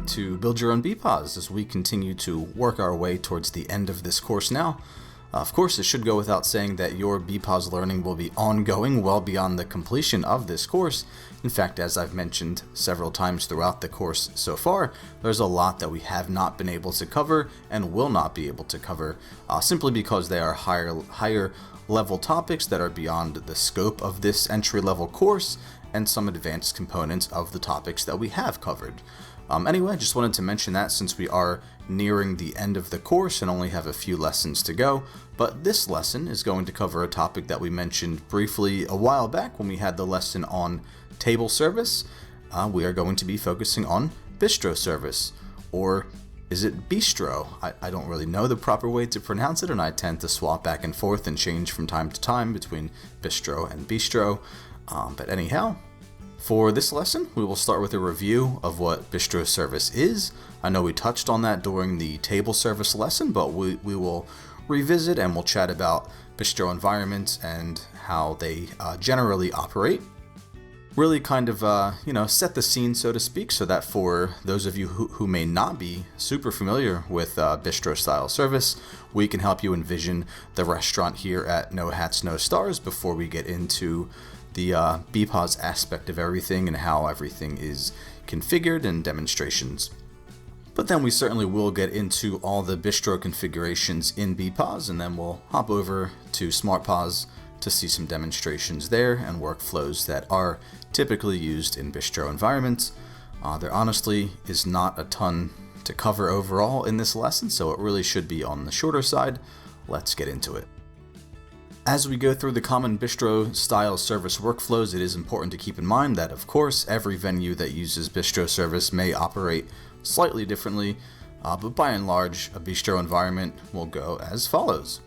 to build your own BPOS as we continue to work our way towards the end of this course now. Of course, it should go without saying that your BPOS learning will be ongoing well beyond the completion of this course. In fact, as I've mentioned several times throughout the course so far, there's a lot that we have not been able to cover and will not be able to cover simply because they are higher level topics that are beyond the scope of this entry-level course and some advanced components of the topics that we have covered. Anyway, I just wanted to mention that since we are nearing the end of the course and only have a few lessons to go, but this lesson is going to cover a topic that we mentioned briefly a while back when we had the lesson on table service. We are going to be focusing on Bistro service, or is it Bistro? I don't really know the proper way to pronounce it, and I tend to swap back and forth and change from time to time between Bistro and Bistro. But anyhow, for this lesson, we will start with a review of what Bistro service is. I know we touched on that during the table service lesson, but we will revisit and we'll chat about Bistro environments and how they generally operate. Really kind of, set the scene, so to speak, so that for those of you who may not be super familiar with Bistro style service, we can help you envision the restaurant here at No Hats, No Stars before we get into the BPOS aspect of everything and how everything is configured and demonstrations. But then we certainly will get into all the Bistro configurations in BPOS, and then we'll hop over to SmartPOS to see some demonstrations there and workflows that are typically used in Bistro environments. There honestly is not a ton to cover overall in this lesson, so it really should be on the shorter side. Let's get into it. As we go through the common Bistro style service workflows, it is important to keep in mind that, of course, every venue that uses Bistro service may operate slightly differently, but by and large, a Bistro environment will go as follows.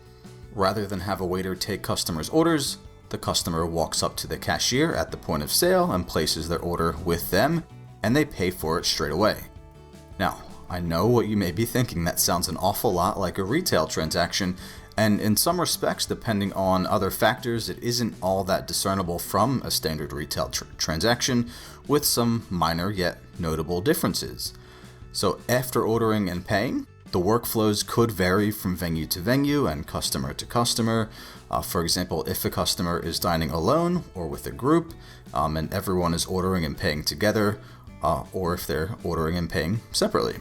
Rather than have a waiter take customers' orders, the customer walks up to the cashier at the point of sale and places their order with them, and they pay for it straight away. Now, I know what you may be thinking. That sounds an awful lot like a retail transaction, and in some respects, depending on other factors, it isn't all that discernible from a standard retail transaction, with some minor yet notable differences. So after ordering and paying, the workflows could vary from venue to venue and customer to customer. For example, if a customer is dining alone or with a group, and everyone is ordering and paying together, or if they're ordering and paying separately.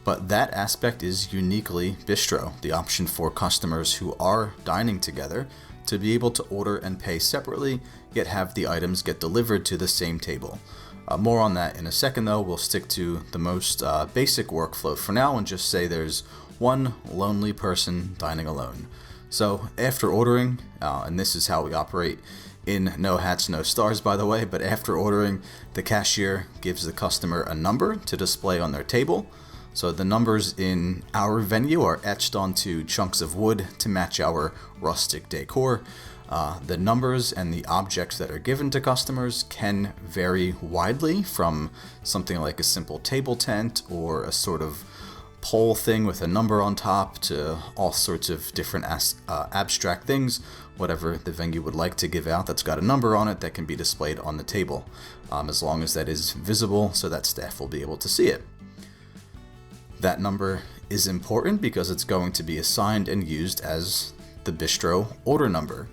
But that aspect is uniquely Bistro, the option for customers who are dining together to be able to order and pay separately, yet have the items get delivered to the same table. More on that in a second though. We'll stick to the most basic workflow for now and just say there's one lonely person dining alone. So after ordering, and this is how we operate in No Hats, No Stars by the way, but after ordering, the cashier gives the customer a number to display on their table. So the numbers in our venue are etched onto chunks of wood to match our rustic decor. The numbers and the objects that are given to customers can vary widely from something like a simple table tent or a sort of pole thing with a number on top to all sorts of different abstract things, whatever the venue would like to give out that's got a number on it that can be displayed on the table, as long as that is visible so that staff will be able to see it. That number is important because it's going to be assigned and used as the Bistro order number.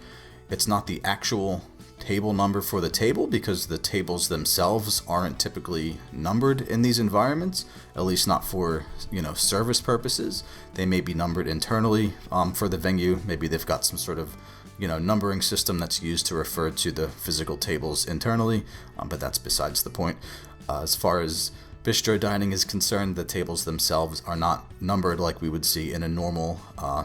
It's not the actual table number for the table because the tables themselves aren't typically numbered in these environments, at least not for, service purposes. They may be numbered internally for the venue. Maybe they've got some sort of, numbering system that's used to refer to the physical tables internally, but that's besides the point. As far as Bistro dining is concerned, the tables themselves are not numbered like we would see in a normal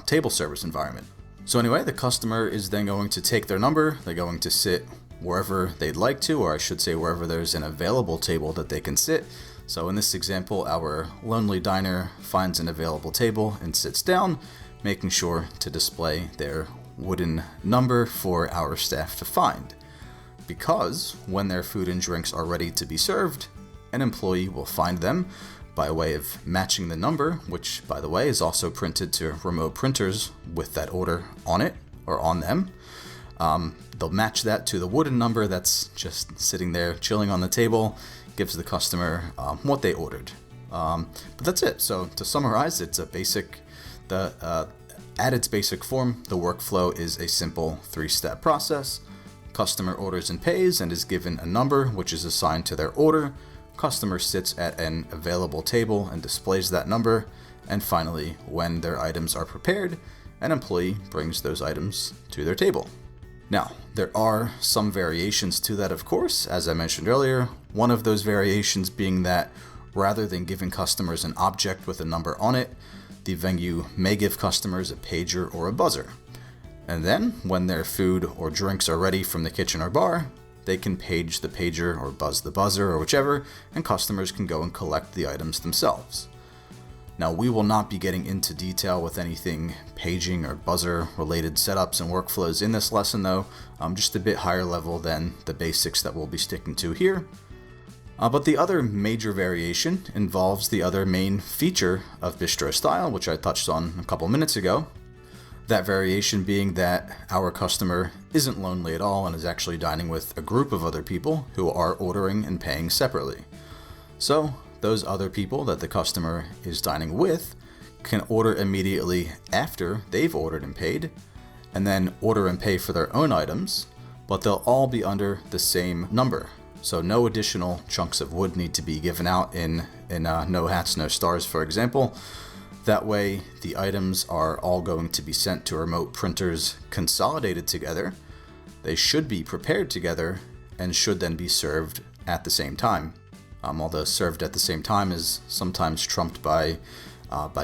table service environment. So anyway, the customer is then going to take their number, they're going to sit wherever they'd like to, or I should say wherever there's an available table that they can sit. So in this example, our lonely diner finds an available table and sits down, making sure to display their wooden number for our staff to find. Because when their food and drinks are ready to be served, an employee will find them by way of matching the number, which, by the way, is also printed to remote printers with that order on it or on them. They'll match that to the wooden number that's just sitting there chilling on the table, gives the customer what they ordered. But that's it. So to summarize, it's a basic, at its basic form, the workflow is a simple 3-step process. Customer orders and pays and is given a number which is assigned to their order. Customer sits at an available table and displays that number. And finally, when their items are prepared, an employee brings those items to their table. Now, there are some variations to that, of course, as I mentioned earlier. One of those variations being that rather than giving customers an object with a number on it, the venue may give customers a pager or a buzzer. And then, when their food or drinks are ready from the kitchen or bar, they can page the pager or buzz the buzzer or whichever, and customers can go and collect the items themselves. Now, we will not be getting into detail with anything paging or buzzer related setups and workflows in this lesson though, just a bit higher level than the basics that we'll be sticking to here. But the other major variation involves the other main feature of bistro style, which I touched on a couple minutes ago. That variation being that our customer isn't lonely at all and is actually dining with a group of other people who are ordering and paying separately. So those other people that the customer is dining with can order immediately after they've ordered and paid, and then order and pay for their own items, but they'll all be under the same number. So no additional chunks of wood need to be given out in No Hats, No Stars, for example. That way, the items are all going to be sent to remote printers consolidated together. They should be prepared together and should then be served at the same time. Although served at the same time is sometimes trumped by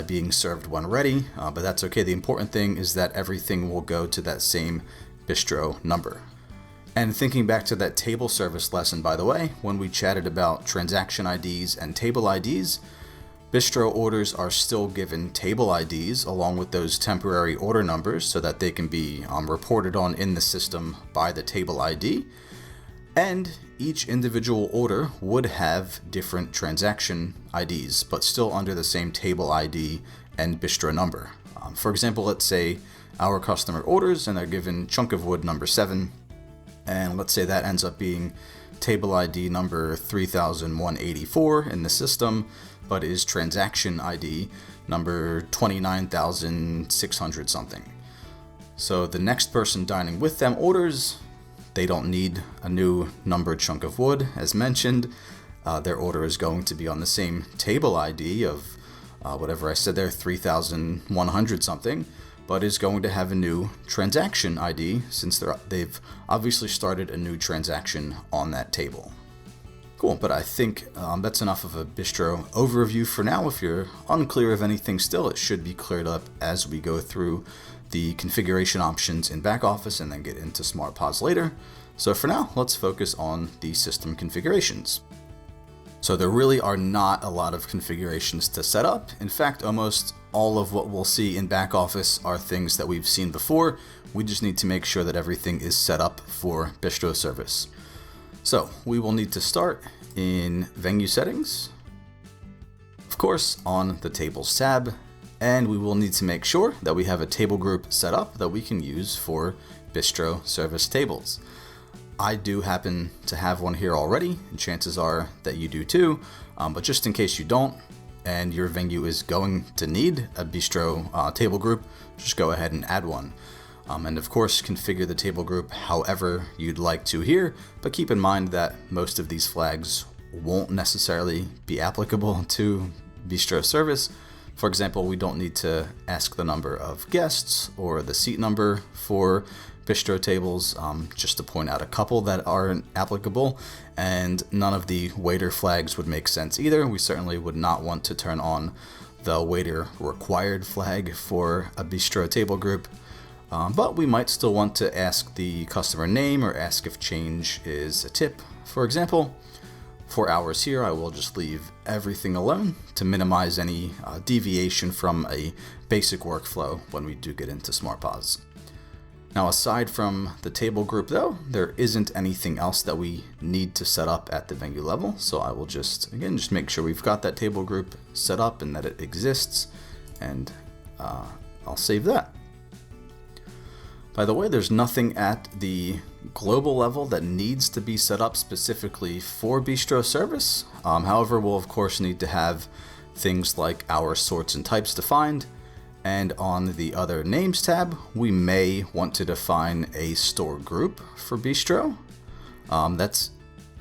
being served when ready, but that's okay. The important thing is that everything will go to that same bistro number. And thinking back to that table service lesson, by the way, when we chatted about transaction IDs and table IDs, bistro orders are still given table IDs along with those temporary order numbers so that they can be reported on in the system by the table ID. And each individual order would have different transaction IDs, but still under the same table ID and bistro number. For example, let's say our customer orders and they're given chunk of wood number 7, and let's say that ends up being table ID number 3184 in the system, but is transaction ID number 29,600 something. So the next person dining with them orders, they don't need a new numbered chunk of wood, as mentioned. Their order is going to be on the same table ID of whatever I said there, 3,100 something, but is going to have a new transaction ID since they've obviously started a new transaction on that table. Cool, but I think that's enough of a bistro overview for now. If you're unclear of anything still, it should be cleared up as we go through the configuration options in back office and then get into Smart Pods later. So for now, let's focus on the system configurations. So there really are not a lot of configurations to set up. In fact, almost all of what we'll see in back office are things that we've seen before. We just need to make sure that everything is set up for bistro service. So we will need to start in venue settings, of course, on the tables tab, and we will need to make sure that we have a table group set up that we can use for bistro service tables. I do happen to have one here already, and chances are that you do too, but just in case you don't, and your venue is going to need a bistro table group, just go ahead and add one. And of course, configure the table group however you'd like to here, but keep in mind that most of these flags won't necessarily be applicable to bistro service. For example, we don't need to ask the number of guests or the seat number for bistro tables, just to point out a couple that aren't applicable, and none of the waiter flags would make sense either. We certainly would not want to turn on the waiter required flag for a bistro table group. But we might still want to ask the customer name or ask if change is a tip. For example, for hours here, I will just leave everything alone to minimize any deviation from a basic workflow when we do get into Smart Pods. Now, aside from the table group though, there isn't anything else that we need to set up at the venue level. So I will just make sure we've got that table group set up and that it exists, and I'll save that. By the way, there's nothing at the global level that needs to be set up specifically for bistro service. However, we'll of course need to have things like our sorts and types defined. And on the other names tab, we may want to define a store group for Bistro. That's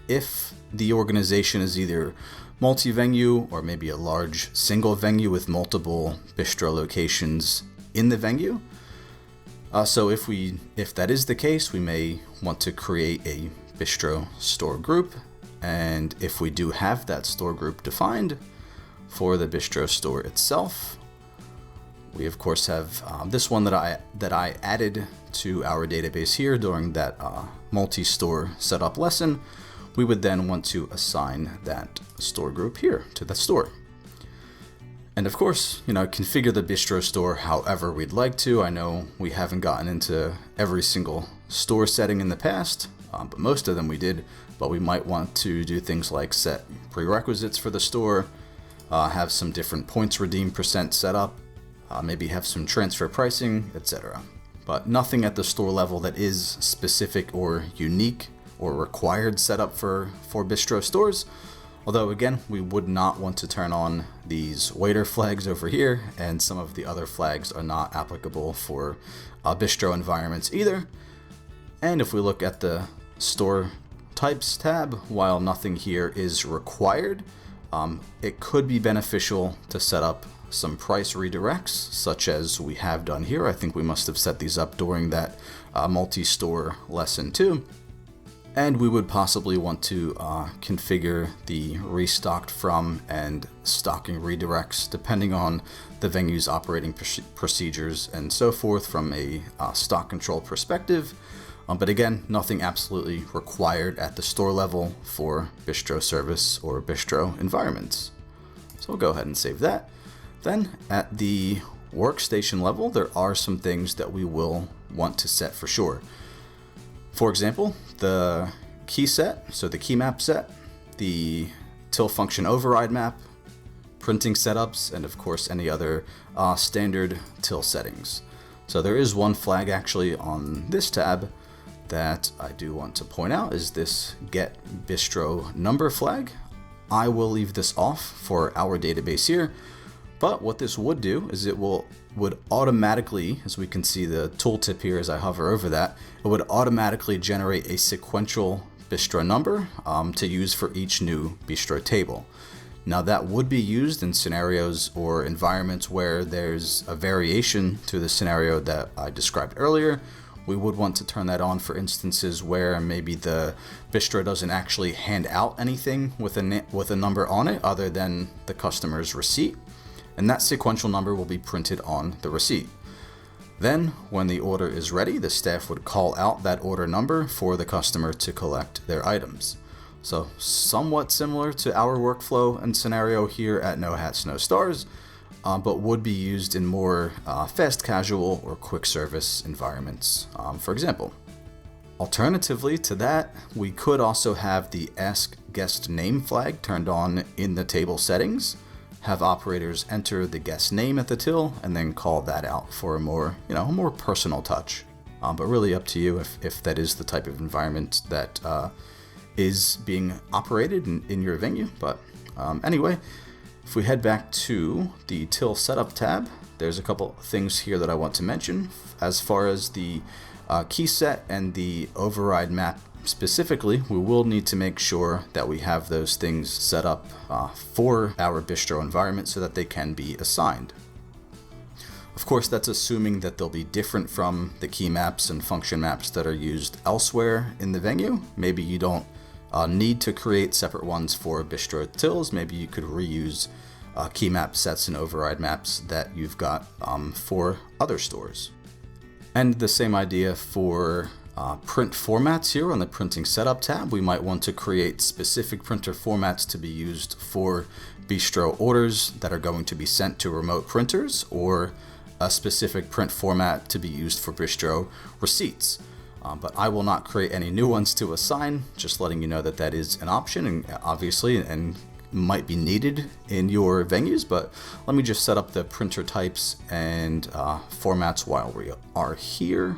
if the organization is either multi-venue or maybe a large single venue with multiple Bistro locations in the venue. So if that is the case, we may want to create a Bistro store group. And if we do have that store group defined for the Bistro store itself, we of course have this one that I added to our database here during that multi-store setup lesson. We would then want to assign that store group here to the store. And of course, configure the Bistro store however we'd like to. I know we haven't gotten into every single store setting in the past, but most of them we did. But we might want to do things like set prerequisites for the store, have some different points redeem percent set up, maybe have some transfer pricing, etc. But nothing at the store level that is specific or unique or required setup for Bistro stores. Although again, we would not want to turn on these waiter flags over here, and some of the other flags are not applicable for Bistro environments either. And if we look at the store types tab, while nothing here is required, it could be beneficial to set up some price redirects, such as we have done here. I think we must have set these up during that multi-store lesson too. And we would possibly want to configure the restocked from and stocking redirects depending on the venue's operating procedures and so forth from a stock control perspective. But again, nothing absolutely required at the store level for Bistro service or Bistro environments. So we'll go ahead and save that. Then at the workstation level, there are some things that we will want to set for sure. For example, the key set, so the key map set, the till function override map, printing setups, and of course any other standard till settings. So there is one flag actually on this tab that I do want to point out, is this get Bistro number flag. I will leave this off for our database here, but what this would do is it would automatically, as we can see the tooltip here as I hover over that, it would automatically generate a sequential Bistro number to use for each new Bistro table. Now that would be used in scenarios or environments where there's a variation to the scenario that I described earlier. We would want to turn that on for instances where maybe the Bistro doesn't actually hand out anything with a number on it other than the customer's receipt. And that sequential number will be printed on the receipt. Then, when the order is ready, the staff would call out that order number for the customer to collect their items. So, somewhat similar to our workflow and scenario here at No Hats, No Stars, but would be used in more fast casual or quick service environments, for example. Alternatively to that, we could also have the Ask Guest Name flag turned on in the table settings. Have operators enter the guest name at the till and then call that out for a more, a more personal touch. But really up to you if that is the type of environment that is being operated in your venue. But anyway, if we head back to the till setup tab, there's a couple things here that I want to mention. As far as the key set and the override map specifically, we will need to make sure that we have those things set up for our Bistro environment so that they can be assigned. Of course, that's assuming that they'll be different from the key maps and function maps that are used elsewhere in the venue. Maybe you don't need to create separate ones for Bistro tills. Maybe you could reuse key map sets and override maps that you've got for other stores. And the same idea for print formats here on the printing setup tab. We might want to create specific printer formats to be used for Bistro orders that are going to be sent to remote printers, or a specific print format to be used for Bistro receipts. But I will not create any new ones to assign, just letting you know that that is an option and obviously and might be needed in your venues. But let me just set up the printer types and formats while we are here.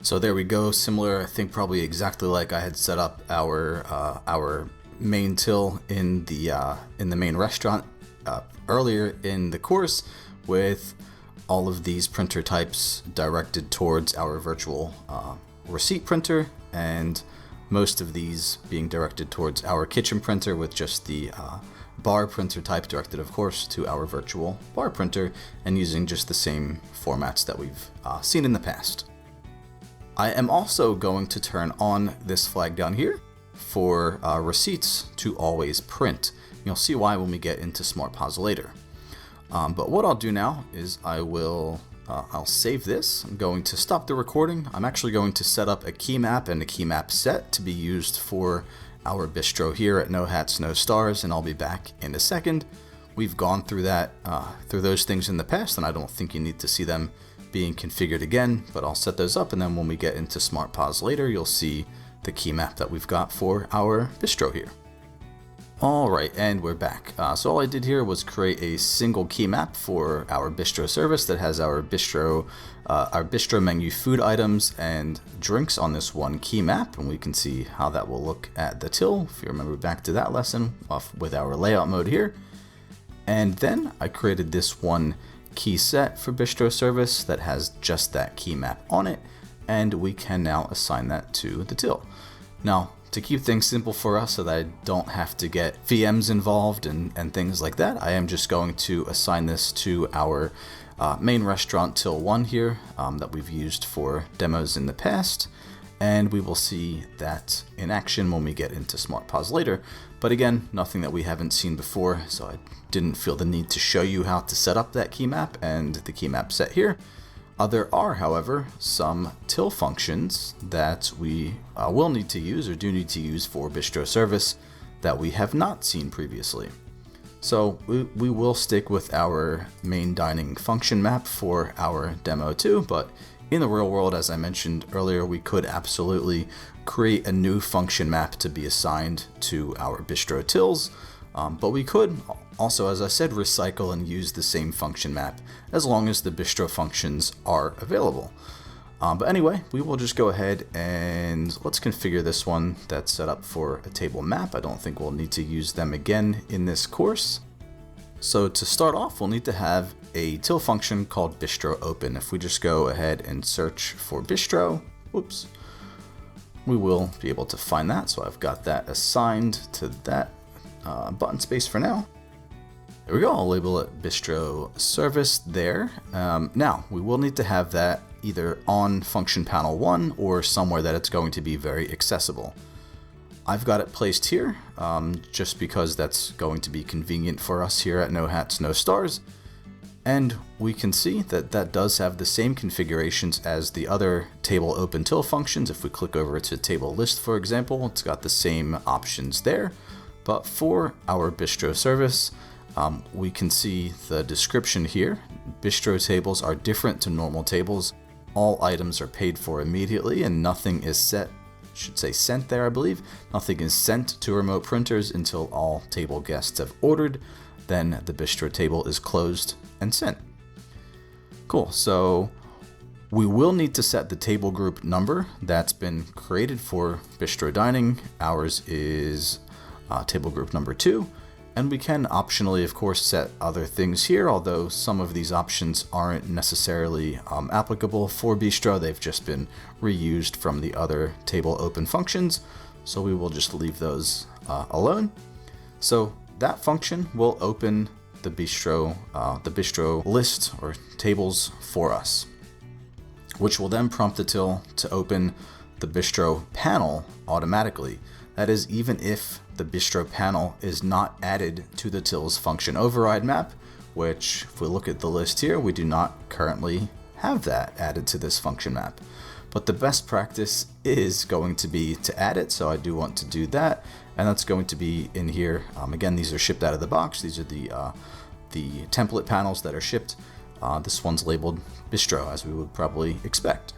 So there we go, similar, I think probably exactly like I had set up our main till in the main restaurant earlier in the course, with all of these printer types directed towards our virtual receipt printer, and most of these being directed towards our kitchen printer, with just the bar printer type directed, of course, to our virtual bar printer, and using just the same formats that we've seen in the past. I am also going to turn on this flag down here for receipts to always print. You'll see why when we get into SmartPOS later. But what I'll do now is I'll save this. I'm going to stop the recording. I'm actually going to set up a key map and a key map set to be used for our bistro here at No Hats, No Stars, and I'll be back in a second. We've gone through those things in the past, and I don't think you need to see them being configured again, but I'll set those up, and then when we get into SmartPOS later, you'll see the key map that we've got for our bistro here. Alright, and we're back. So all I did here was create a single key map for our bistro service that has our bistro menu food items and drinks on this one key map, and we can see how that will look at the till, if you remember back to that lesson, with our layout mode here. And then I created this one key set for bistro service that has just that key map on it, and we can now assign that to the till. Now, to keep things simple for us so that I don't have to get VMs involved and things like that, I am just going to assign this to our main restaurant till 1 here that we've used for demos in the past, and we will see that in action when we get into SmartPOS later. But again, nothing that we haven't seen before, so I didn't feel the need to show you how to set up that key map and the key map set here. There are, however, some till functions that we will need to use or do need to use for bistro service that we have not seen previously. So we will stick with our main dining function map for our demo too, but in the real world, as I mentioned earlier, we could absolutely create a new function map to be assigned to our bistro tills, but we could also, as I said, recycle and use the same function map as long as the bistro functions are available. But anyway, we will just go ahead and let's configure this one that's set up for a table map. I don't think we'll need to use them again in this course. So to start off, we'll need to have a till function called bistro open. If we just go ahead and search for bistro, whoops, we will be able to find that. So I've got that assigned to that button space for now. There we go, I'll label it bistro service there. Now, we will need to have that either on function panel 1 or somewhere that it's going to be very accessible. I've got it placed here, just because that's going to be convenient for us here at No Hats, No Stars. And we can see that that does have the same configurations as the other table open till functions. If we click over to table list, for example, it's got the same options there. But for our bistro service, we can see the description here. Bistro tables are different to normal tables. All items are paid for immediately and nothing is sent there, I believe. Nothing is sent to remote printers until all table guests have ordered. Then the bistro table is closed and sent. Cool, so we will need to set the table group number that's been created for bistro dining. Ours is table group number 2. And we can optionally, of course, set other things here, although some of these options aren't necessarily applicable for bistro. They've just been reused from the other table open functions, so we will just leave those alone. So that function will open the bistro list or tables for us, which will then prompt the till to open the bistro panel automatically. That is, even if the bistro panel is not added to the till's function override map, which if we look at the list here, we do not currently have that added to this function map. But the best practice is going to be to add it, so I do want to do that, and that's going to be in here. Again, these are shipped out of the box. These are the template panels that are shipped. This one's labeled bistro, as we would probably expect.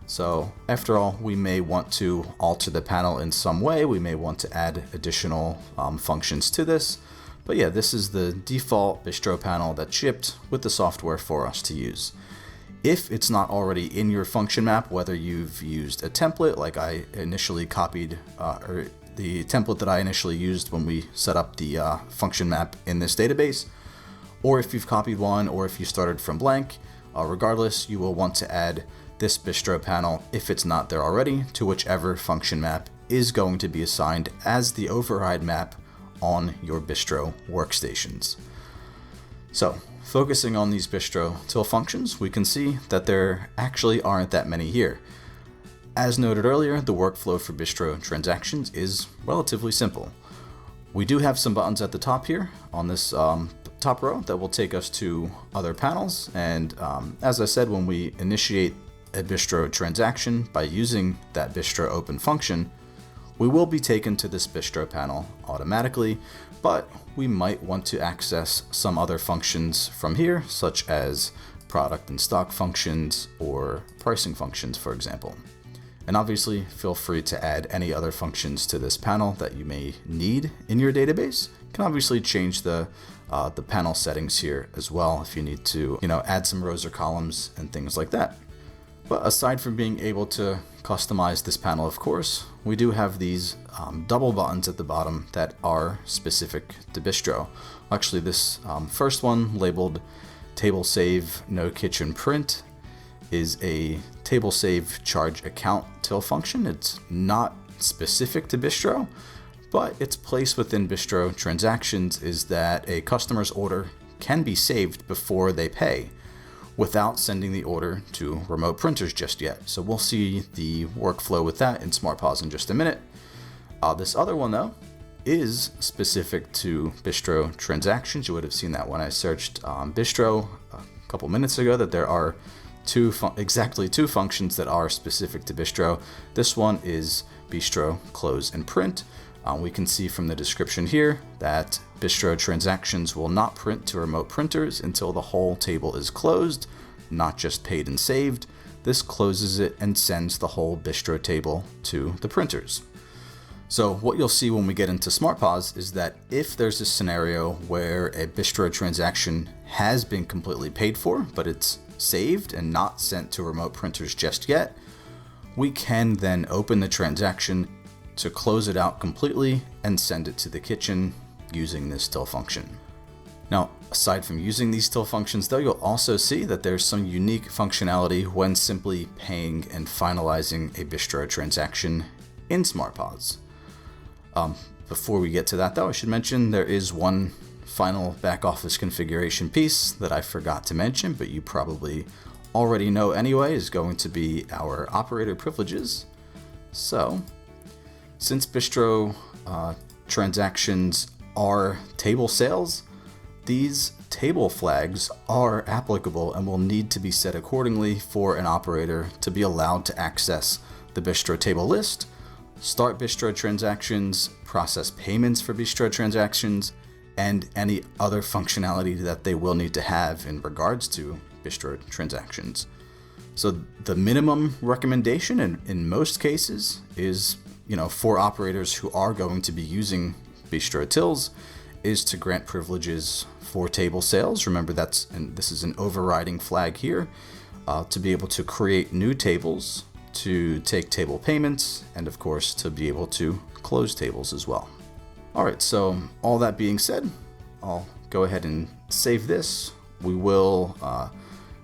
So after all, we may want to alter the panel in some way. We may want to add additional functions to this. But yeah, this is the default bistro panel that's shipped with the software for us to use. If it's not already in your function map, whether you've used a template like I initially copied or the template that I initially used when we set up the function map in this database, or if you've copied one, or if you started from blank. Regardless, you will want to add this Bistro panel, if it's not there already, to whichever function map is going to be assigned as the override map on your Bistro workstations. So, focusing on these Bistro till functions, we can see that there actually aren't that many here. As noted earlier, the workflow for Bistro transactions is relatively simple. We do have some buttons at the top here on this top row that will take us to other panels, and as I said, when we initiate a Bistro transaction by using that Bistro open function, we will be taken to this Bistro panel automatically, but we might want to access some other functions from here, such as product and stock functions or pricing functions, for example. And obviously, feel free to add any other functions to this panel that you may need in your database. You can obviously change the panel settings here as well if you need to, add some rows or columns and things like that. But aside from being able to customize this panel, of course, we do have these double buttons at the bottom that are specific to Bistro. Actually, this first one, labeled Table Save No Kitchen Print, is a table save charge account till function. It's not specific to Bistro, but its place within Bistro transactions is that a customer's order can be saved before they pay without sending the order to remote printers just yet. So we'll see the workflow with that in SmartPOS in just a minute. This other one though is specific to Bistro transactions. You would have seen that when I searched Bistro a couple minutes ago, that there are exactly two functions that are specific to Bistro. This one is Bistro Close and Print. We can see from the description here that Bistro transactions will not print to remote printers until the whole table is closed, not just paid and saved. This closes it and sends the whole Bistro table to the printers. So what you'll see when we get into SmartPOS is that if there's a scenario where a Bistro transaction has been completely paid for, but it's saved and not sent to remote printers just yet, we can then open the transaction to close it out completely and send it to the kitchen using this till function. Now, aside from using these till functions though, you'll also see that there's some unique functionality when simply paying and finalizing a Bistro transaction in SmartPOS. Before we get to that though, I should mention there is one final back office configuration piece that I forgot to mention, but you probably already know anyway, is going to be our operator privileges. So, since Bistro transactions are table sales, these table flags are applicable and will need to be set accordingly for an operator to be allowed to access the Bistro table list, start Bistro transactions, process payments for Bistro transactions, and any other functionality that they will need to have in regards to Bistro transactions. So the minimum recommendation in most cases is, for operators who are going to be using Bistro tills, is to grant privileges for table sales. Remember, this is an overriding flag here, to be able to create new tables, to take table payments, and of course to be able to close tables as well. Alright, so all that being said, I'll go ahead and save this. We will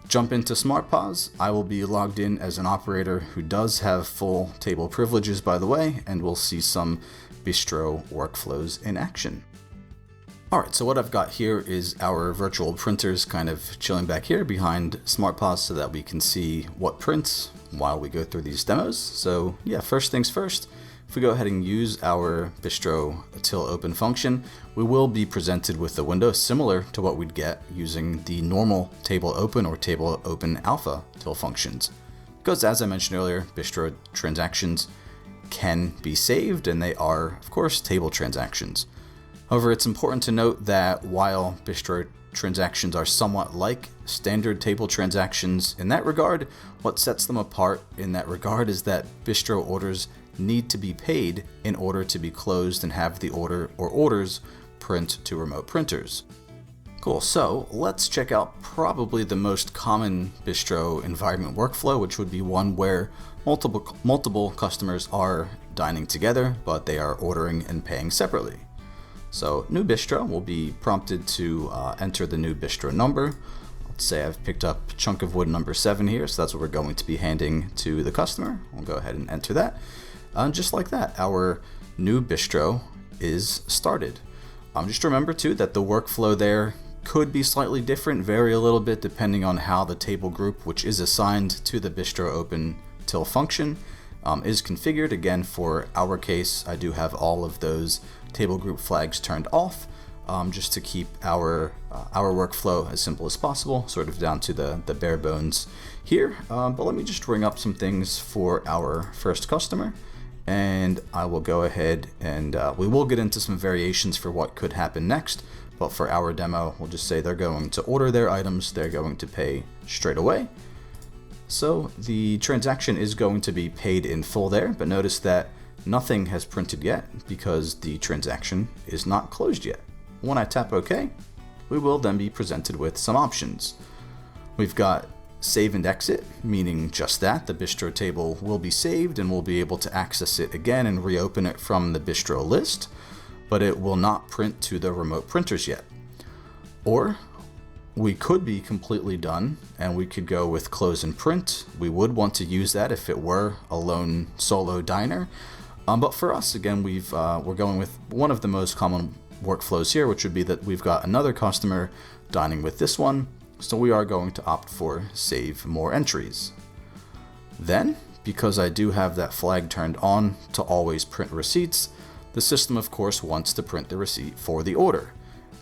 jump into SmartPOS. I will be logged in as an operator who does have full table privileges, by the way, and we'll see some Bistro workflows in action. Alright, so what I've got here is our virtual printers kind of chilling back here behind SmartPOS so that we can see what prints while we go through these demos. So yeah, first things first, if we go ahead and use our Bistro till open function, we will be presented with a window similar to what we'd get using the normal table open or table open alpha till functions. Because as I mentioned earlier, Bistro transactions can be saved and they are, of course, table transactions. However, it's important to note that while Bistro transactions are somewhat like standard table transactions in that regard, what sets them apart in that regard is that Bistro orders need to be paid in order to be closed and have the order or orders print to remote printers. Cool, so let's check out probably the most common Bistro environment workflow, which would be one where multiple customers are dining together, but they are ordering and paying separately. So new Bistro will be prompted to enter the new Bistro number. Let's say I've picked up chunk of wood number 7 here, so that's what we're going to be handing to the customer. We'll go ahead and enter that. Just like that, our new Bistro is started. Just remember too that the workflow there could be slightly different, vary a little bit depending on how the table group, which is assigned to the Bistro open till function, is configured. Again, for our case, I do have all of those table group flags turned off, just to keep our workflow as simple as possible, sort of down to the bare bones here. But let me just bring up some things for our first customer, and I will go ahead and we will get into some variations for what could happen next. But for our demo, we'll just say they're going to order their items, they're going to pay straight away. So the transaction is going to be paid in full there, but notice that nothing has printed yet because the transaction is not closed yet. When I tap OK, we will then be presented with some options. We've got save and exit, meaning just that. The Bistro table will be saved and we'll be able to access it again and reopen it from the Bistro list, but it will not print to the remote printers yet. Or we could be completely done and we could go with close and print. We would want to use that if it were a lone solo diner. But for us, again, we're going with one of the most common workflows here, which would be that we've got another customer dining with this one. So we are going to opt for save more entries. Then, because I do have that flag turned on to always print receipts, the system of course wants to print the receipt for the order.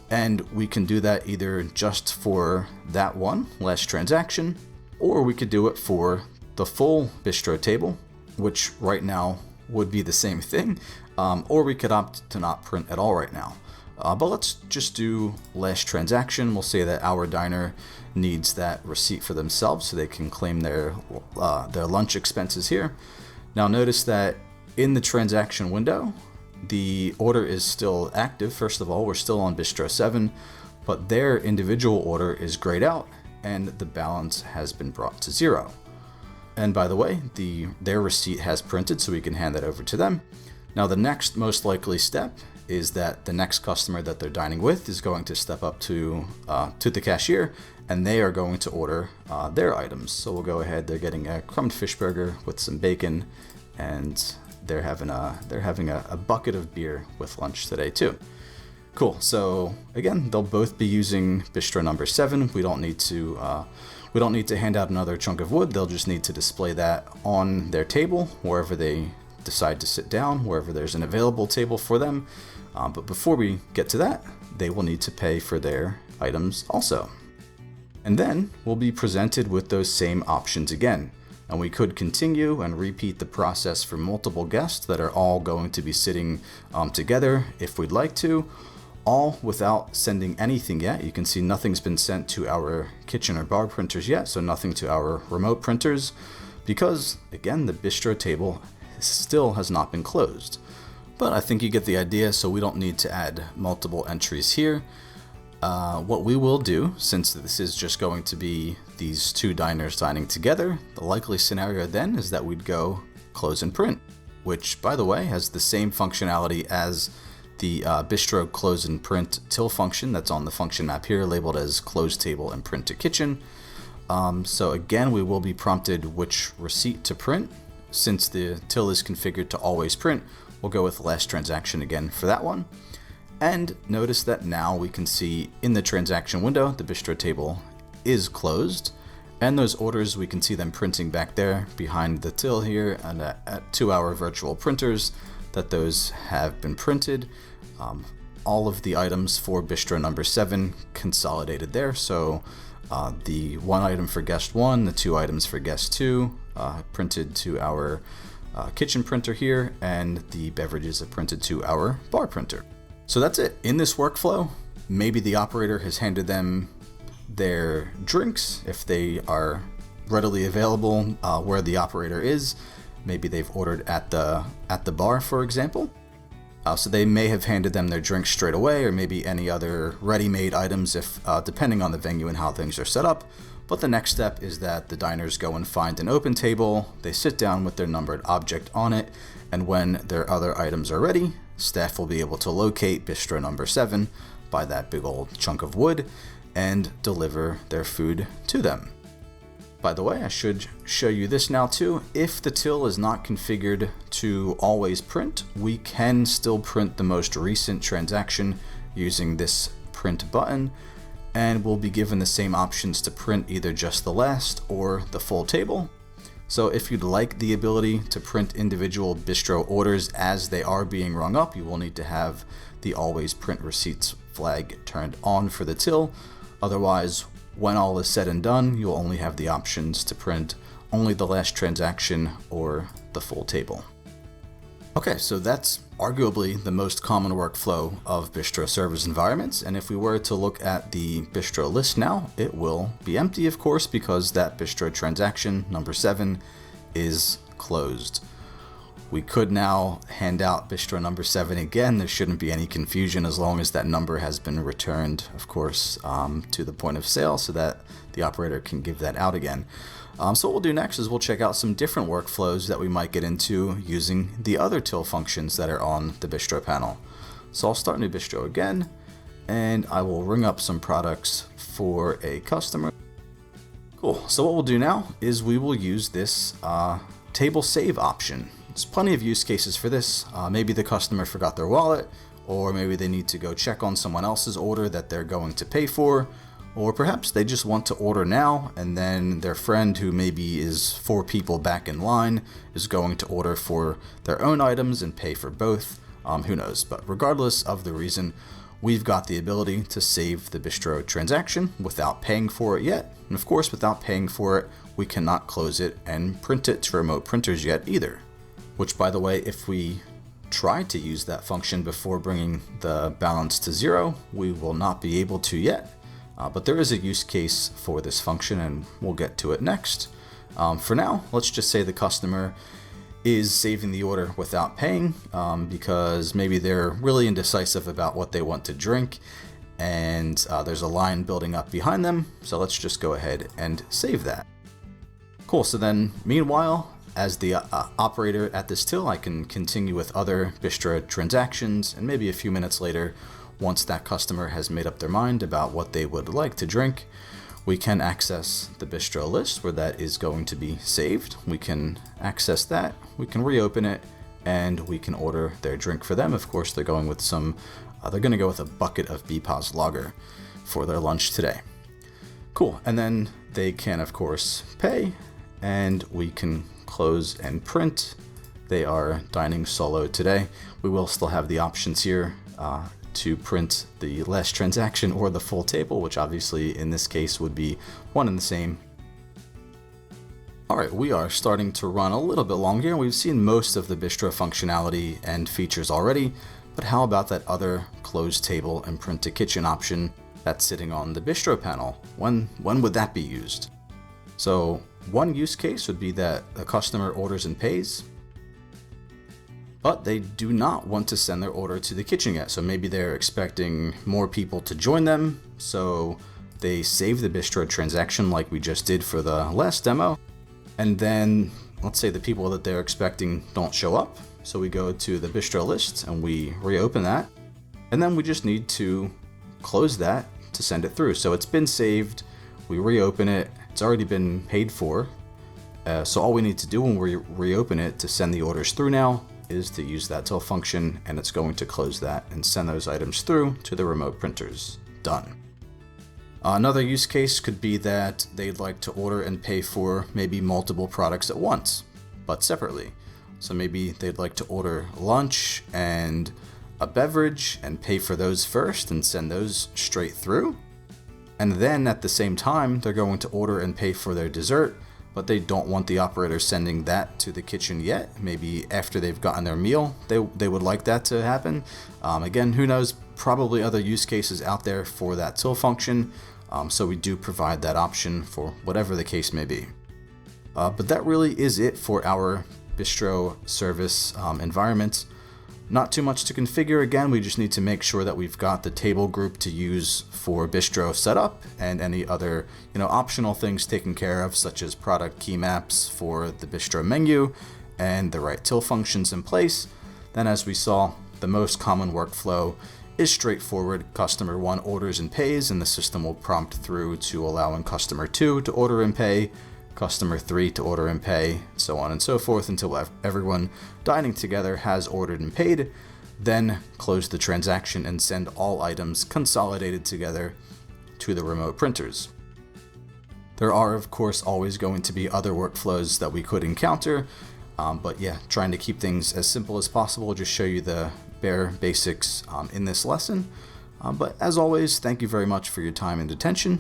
And we can do that either just for that one, last transaction, or we could do it for the full Bistro table, which right now would be the same thing, or we could opt to not print at all right now. But let's just do last transaction. We'll say that our diner needs that receipt for themselves so they can claim their lunch expenses here. Now notice that in the transaction window, the order is still active. First of all, we're still on Bistro 7, but their individual order is grayed out and the balance has been brought to 0. And by the way, their receipt has printed, so we can hand that over to them. Now the next most likely step is that the next customer that they're dining with is going to step up to the cashier and they are going to order their items. So we'll go ahead, they're getting a crumbed fish burger with some bacon, and they're having a bucket of beer with lunch today too. Cool, so again, they'll both be using Bistro number 7. We don't need to hand out another chunk of wood. They'll just need to display that on their table wherever they decide to sit down, wherever there's an available table for them. But before we get to that, they will need to pay for their items also. And then we'll be presented with those same options again. And we could continue and repeat the process for multiple guests that are all going to be sitting together if we'd like to, all without sending anything yet. You can see nothing's been sent to our kitchen or bar printers yet, so nothing to our remote printers, because again, the Bistro table still has not been closed. But I think you get the idea, so we don't need to add multiple entries here. What we will do, since this is just going to be these two diners dining together, the likely scenario then is that we'd go close and print, which by the way has the same functionality as the Bistro close and print till function that's on the function map here, labeled as close table and print to kitchen. So again, we will be prompted which receipt to print. Since the till is configured to always print, we'll go with last transaction again for that one. And notice that now we can see in the transaction window, the Bistro table is closed, and those orders, we can see them printing back there behind the till here, and at 2-hour virtual printers, that those have been printed. All of the items for Bistro number 7 consolidated there. So the one item for guest 1, the 2 items for guest 2, printed to our kitchen printer here, and the beverages are printed to our bar printer. So that's it. In this workflow, maybe the operator has handed them their drinks if they are readily available where the operator is. Maybe they've ordered at the bar, for example. So they may have handed them their drink straight away, or maybe any other ready-made items, if depending on the venue and how things are set up. But the next step is that the diners go and find an open table, they sit down with their numbered object on it, and when their other items are ready, staff will be able to locate Bistro number 7 by that big old chunk of wood and deliver their food to them. By the way, I should show you this now too. If the till is not configured to always print, we can still print the most recent transaction using this print button, and we'll be given the same options to print either just the last or the full table. So if you'd like the ability to print individual Bistro orders as they are being rung up, you will need to have the always print receipts flag turned on for the till. Otherwise, when all is said and done, you'll only have the options to print only the last transaction or the full table. Okay, so that's arguably the most common workflow of Bistro service environments, and if we were to look at the Bistro list now, it will be empty, of course, because that Bistro transaction, number 7, is closed. We could now hand out Bistro number 7 again. There shouldn't be any confusion as long as that number has been returned, of course, to the point of sale so that the operator can give that out again. So what we'll do next is we'll check out some different workflows that we might get into using the other till functions that are on the Bistro panel. So I'll start new Bistro again, and I will ring up some products for a customer. Cool, so what we'll do now is we will use this table save option. There's plenty of use cases for this. Maybe the customer forgot their wallet, or maybe they need to go check on someone else's order that they're going to pay for, or perhaps they just want to order now and then their friend, who maybe is 4 people back in line, is going to order for their own items and pay for both. Who knows? But regardless of the reason, we've got the ability to save the Bistro transaction without paying for it yet. And of course, without paying for it, we cannot close it and print it to remote printers yet either. Which, by the way, if we try to use that function before bringing the balance to 0, we will not be able to yet. But there is a use case for this function, and we'll get to it next. For now, let's just say the customer is saving the order without paying because maybe they're really indecisive about what they want to drink, and there's a line building up behind them. So let's just go ahead and save that. Cool, so then meanwhile, as the operator at this till, I can continue with other Bistro transactions, and maybe a few minutes later, once that customer has made up their mind about what they would like to drink, we can access the Bistro list where that is going to be saved. We can access that, we can reopen it, and we can order their drink for them. Of course, they're going with they're going to go with a bucket of BPOS lager for their lunch today. Cool, and then they can, of course, pay, and we can close and print. They are dining solo today. We will still have the options here to print the last transaction or the full table, which obviously in this case would be one and the same. Alright, we are starting to run a little bit long here. We've seen most of the Bistro functionality and features already, but how about that other close table and print to kitchen option that's sitting on the Bistro panel? When would that be used? So one use case would be that a customer orders and pays, but they do not want to send their order to the kitchen yet. So maybe they're expecting more people to join them, so they save the Bistro transaction like we just did for the last demo. And then let's say the people that they're expecting don't show up. So we go to the Bistro list and we reopen that. And then we just need to close that to send it through. So it's been saved, we reopen it, it's already been paid for. So all we need to do when we reopen it to send the orders through now is to use that till function, and it's going to close that and send those items through to the remote printers. Done. Another use case could be that they'd like to order and pay for maybe multiple products at once, but separately. So maybe they'd like to order lunch and a beverage and pay for those first and send those straight through. And then at the same time, they're going to order and pay for their dessert, but they don't want the operator sending that to the kitchen yet. Maybe after they've gotten their meal, they would like that to happen. Again, who knows, probably other use cases out there for that till function. So we do provide that option for whatever the case may be. But that really is it for our Bistro service environment. Not too much to configure. Again, we just need to make sure that we've got the table group to use for Bistro set up and any other, optional things taken care of, such as product key maps for the Bistro menu and the right till functions in place. Then, as we saw, the most common workflow is straightforward. Customer 1 orders and pays, and the system will prompt through to allowing customer 2 to order and pay, customer 3 to order and pay, so on and so forth until everyone dining together has ordered and paid. Then close the transaction and send all items consolidated together to the remote printers. There are, of course, always going to be other workflows that we could encounter, but yeah, trying to keep things as simple as possible, just show you the bare basics in this lesson. But as always, thank you very much for your time and attention.